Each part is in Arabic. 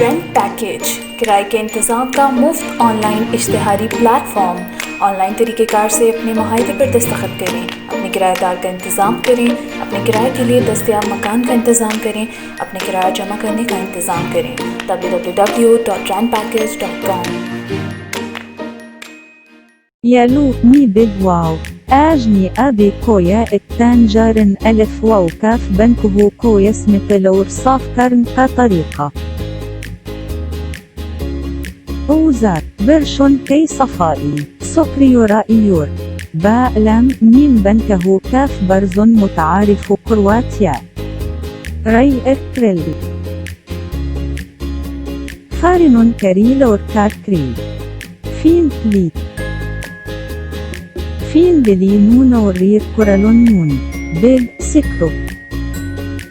رینٹ پیکیج کرایہ کے انتظام کا مفت آن لائن اشتہاری پلیٹ فارم۔ آن لائن طریقہ کار سے اپنے معاہدے پر دستخت کریں، اپنے کرایہ دار کا انتظام کریں، اپنے کرایہ کے لیے دستیاب مکان کا انتظام کریں، اپنے کرایہ جمع کرنے کا انتظام کریں۔ www.rentpackage.com يلو مي بيج واو اجني ابي كويا التانجارن الف واو كاف بنكه كويا سميتلور صاف كرن طريقة اوزار برشون كي صفائي سكريو رائيور باء لم ميم بنكه كاف برزن متعارف كرواتيا ري اكريلي خارن كريلور كاركري فين بليت فين بلي نونو رير كورالون نون بيل سكرو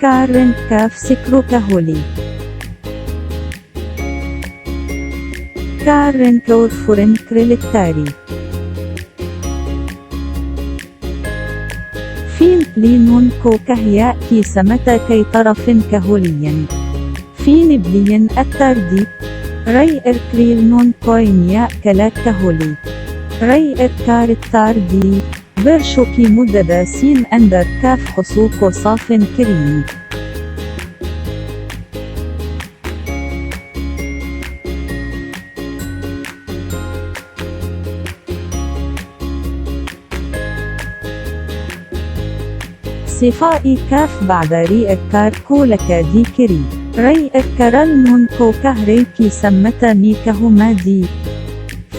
كارن كاف سكرو كهولي كارن كور فورن كريلتاري فين بلي نون كو كهياء كي سمتا كي طرف كهوليا فين بلين التردي ري اركريل نون كوينيا كلاك كهولي ري اركار التاردي برشوكي مدبا سين اندر كاف حصوك وصاف كرين صفائي كاف بعد ري اركار كولك دي كري ري اركارال نون كو كهري كي سمتا ميكهما دي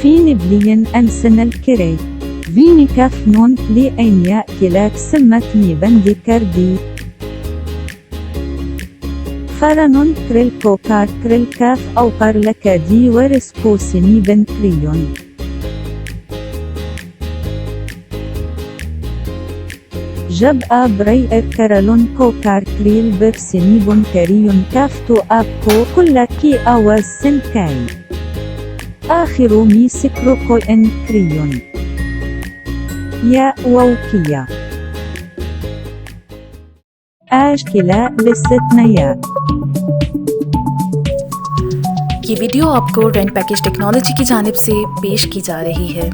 فين بلين أنسن الكري فيني كاف نون بلي أينياء كلاك سمتني بندي كردي فرنون كريل كوكار كريل كاف أو قرلك دي ورسكو سني بن كريون جب أبري إركرلون كوكار كريل برسني بن كريون كافتو أبكو كلكي أوز سنكاي آخر مي سكروكو إن كريون يا ووكيا آشكلا لستنيا یہ ویڈیو آپ کو رینٹ پیکیج ٹیکنالوجی کی جانب سے پیش کی جا رہی ہے۔